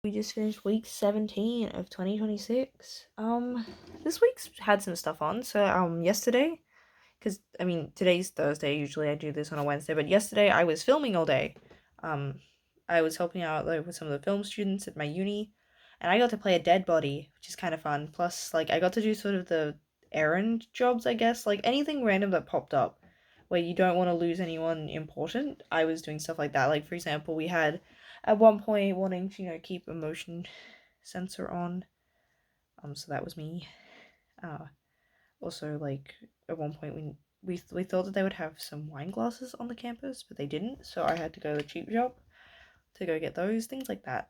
We just finished week 17 of 2026. This week's had some stuff on. So, yesterday, because, today's Thursday. Usually I do this on a Wednesday, but yesterday I was filming all day. Um, I was helping out, like, with some of the film students at my uni, and I got to play a dead body, which is kind of fun. Plus, like, I got to do sort of the errand jobs, I guess. Like, anything random that popped up where you don't want to lose anyone important. I was doing stuff like that. Like, for example, we had at one point wanting to, keep a motion sensor on. So that was me. Also, like, at one point we thought that they would have some wine glasses on the campus, but they didn't. So I had to go to the cheap shop to go get those, things like that.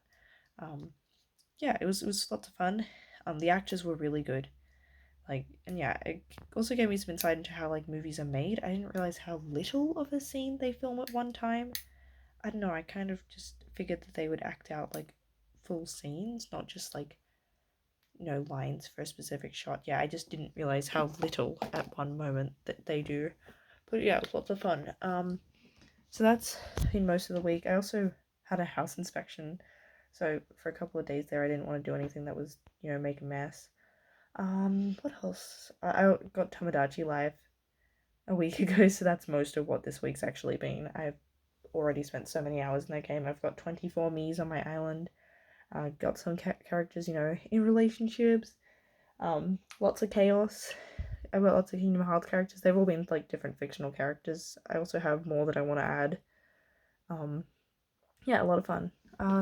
Yeah, it was lots of fun. The actors were really good. Like, and yeah, it also gave me some insight into how, like, movies are made. I didn't realize how little of a scene they film at one time. I don't know, I kind of just figured that they would act out, like, full scenes, not just, like, lines for a specific shot. Yeah, I just didn't realize how little at one moment that they do. But yeah, it was lots of fun. So that's been most of the week. I also had a house inspection. So for a couple of days there, I didn't want to do anything that was, make a mess. What else? I got Tomodachi Live a week ago, so that's most of what this week's actually been. I've already spent so many hours in that game. I've got 24 Miis on my island. Got some characters, in relationships. Lots of chaos. I've got lots of Kingdom Hearts characters. They've all been like different fictional characters. I also have more that I want to add. Yeah, a lot of fun.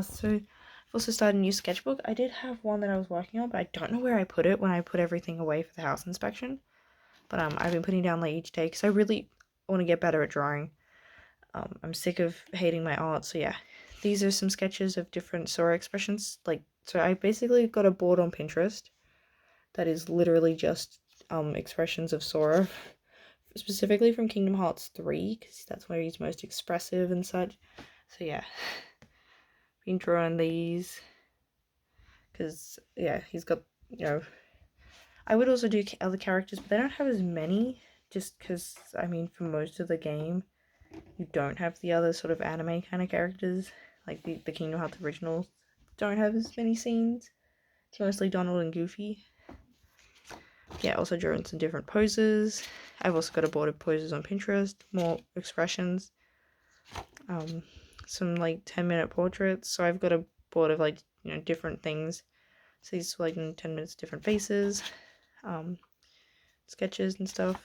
So I've also started a new sketchbook. I did have one that I was working on, but I don't know where I put it when I put everything away for the house inspection. But I've been putting down like each day because I really want to get better at drawing. I'm sick of hating my art, so yeah. These are some sketches of different Sora expressions. Like, so I basically got a board on Pinterest that is literally just expressions of Sora, specifically from Kingdom Hearts 3, because that's where he's most expressive and such. So yeah, been drawing these, because yeah, he's got, I would also do other characters, but they don't have as many, just because, for most of the game, you don't have the other sort of anime kind of characters, like the Kingdom Hearts originals don't have as many scenes. It's mostly Donald and Goofy. Yeah, also drawing some different poses. I've also got a board of poses on Pinterest, more expressions. Some like 10-minute portraits. So I've got a board of like, different things. So these are like in 10 minutes, different faces, sketches and stuff.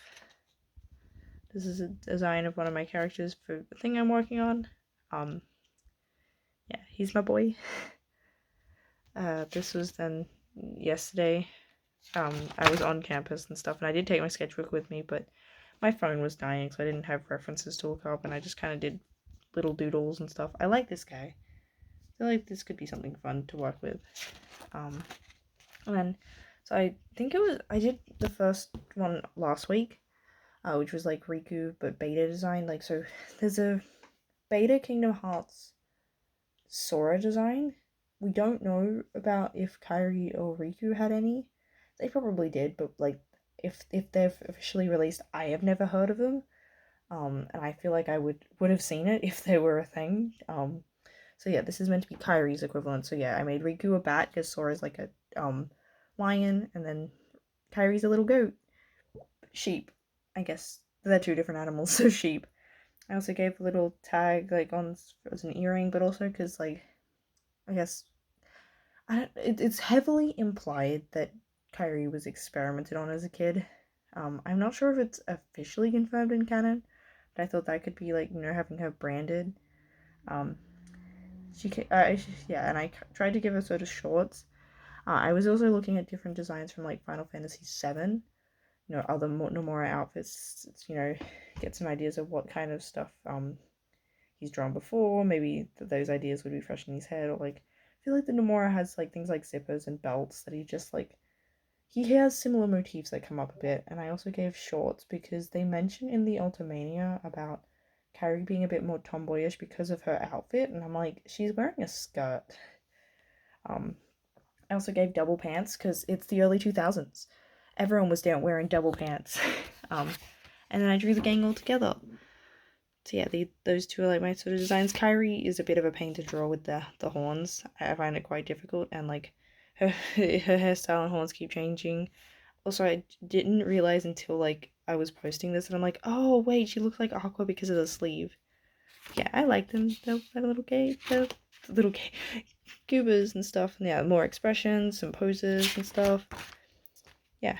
This is a design of one of my characters for the thing I'm working on. Yeah, he's my boy. This was then yesterday. I was on campus and stuff, and I did take my sketchbook with me, but my phone was dying, so I didn't have references to look up, and I just kind of did little doodles and stuff. I like this guy. I feel like this could be something fun to work with. And then, so I think I did the first one last week, which was like Riku, but beta design. Like, so there's a beta Kingdom Hearts Sora design. We don't know about if Kairi or Riku had any. They probably did, but like if they've officially released, I have never heard of them. And I feel like I would have seen it if they were a thing. So yeah, this is meant to be Kairi's equivalent. So yeah, I made Riku a bat because Sora's like a lion, and then Kairi's a little goat, sheep. I guess they're two different animals, so sheep. I also gave a little tag like on as an earring, but also because like I guess it's heavily implied that Kairi was experimented on as a kid. I'm not sure if it's officially confirmed in canon, but I thought that could be like having her branded. Um, yeah, and I tried to give her sort of shorts. I was also looking at different designs from like Final Fantasy VII, other Nomura outfits. Get some ideas of what kind of stuff he's drawn before. Maybe those ideas would be fresh in his head, or like I feel like the Nomura has like things like zippers and belts that he just like he has similar motifs that come up a bit. And I also gave shorts because they mention in the Ultimania about Kairi being a bit more tomboyish because of her outfit, and I'm like, she's wearing a skirt. I also gave double pants because it's the early 2000s. Everyone was down wearing double pants. And then I drew the gang all together. So yeah, those two are like my sort of designs. Kyrie is a bit of a pain to draw with the horns. I find it quite difficult, and like her hairstyle and horns keep changing. Also, I didn't realize until like I was posting this, and I'm like, oh wait, she looks like Aqua because of the sleeve. Yeah, I like them. They're the little gay goobers and stuff. And yeah, more expressions, some poses and stuff. Yeah,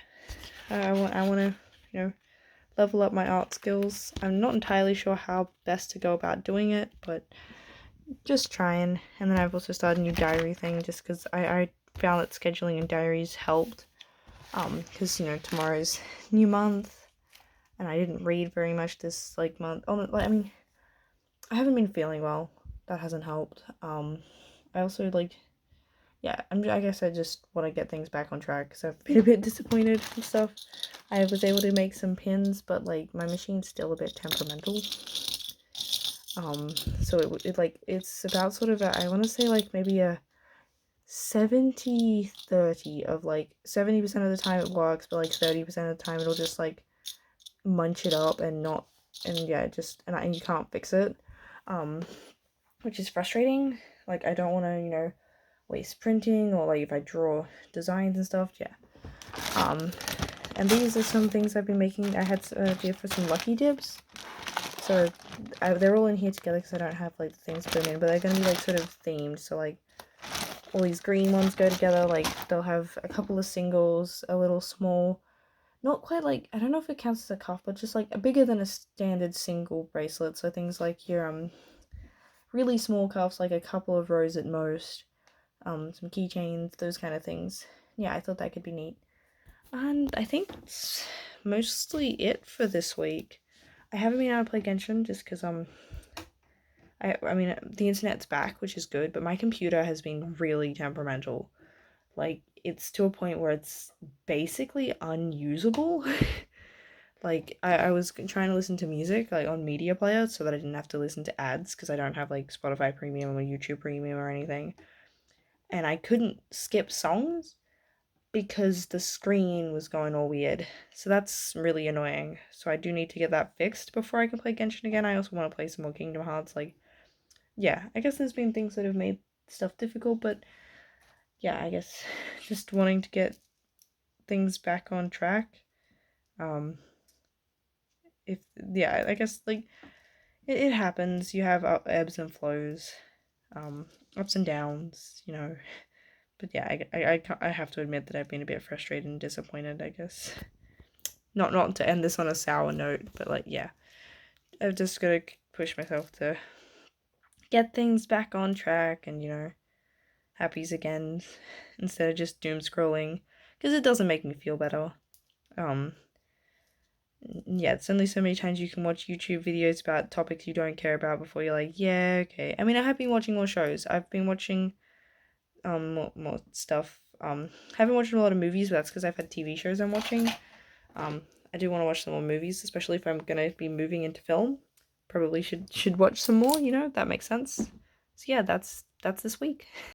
I want to, you know, level up my art skills. I'm not entirely sure how best to go about doing it, but just trying. And then I've also started a new diary thing just because I found that scheduling and diaries helped. Because, you know, tomorrow's new month, and I didn't read very much this, like, month. Oh, like, I mean, I haven't been feeling well. That hasn't helped. I also, like, yeah, I guess I just want to get things back on track because I've been a bit disappointed and stuff. I was able to make some pins, but like my machine's still a bit temperamental. So it's about sort of I want to say like maybe a 70-30 of like 70% of the time it works, but like 30% of the time it'll just like munch it up and not, and yeah, just and you can't fix it, which is frustrating. Like I don't want to, you know, waste printing, or like if I draw designs and stuff, yeah. And these are some things I've been making. I had an idea for some lucky dibs, so they're all in here together because I don't have like the things to put them in, but they're gonna be like sort of themed. So like all these green ones go together. Like they'll have a couple of singles, a little small, not quite like, I don't know if it counts as a cuff, but just like a bigger than a standard single bracelet. So things like your really small cuffs, like a couple of rows at most. Some keychains, those kind of things. Yeah, I thought that could be neat. And I think that's mostly it for this week. I haven't been able to play Genshin just because I mean the internet's back, which is good, but my computer has been really temperamental. Like it's to a point where it's basically unusable. Like I was trying to listen to music like on Media Player so that I didn't have to listen to ads because I don't have like Spotify Premium or YouTube Premium or anything. And I couldn't skip songs because the screen was going all weird. So that's really annoying. So I do need to get that fixed before I can play Genshin again. I also want to play some more Kingdom Hearts. Like, yeah, I guess there's been things that have made stuff difficult, but yeah, I guess just wanting to get things back on track. If, yeah, I guess, like, it happens. You have ebbs and flows, ups and downs, you know. But yeah, I have to admit that I've been a bit frustrated and disappointed, I guess. Not to end this on a sour note, but like, yeah. I've just got to push myself to get things back on track and, you know, happies again instead of just doom scrolling, because it doesn't make me feel better. Yeah, it's only so many times you can watch YouTube videos about topics you don't care about before you're like, yeah, okay. I mean, I have been watching more shows. I've been watching more stuff. Haven't watched a lot of movies, but that's because I've had TV shows I'm watching. I do want to watch some more movies, especially if I'm gonna be moving into film. Probably should watch some more, you know, that makes sense. So yeah, that's this week.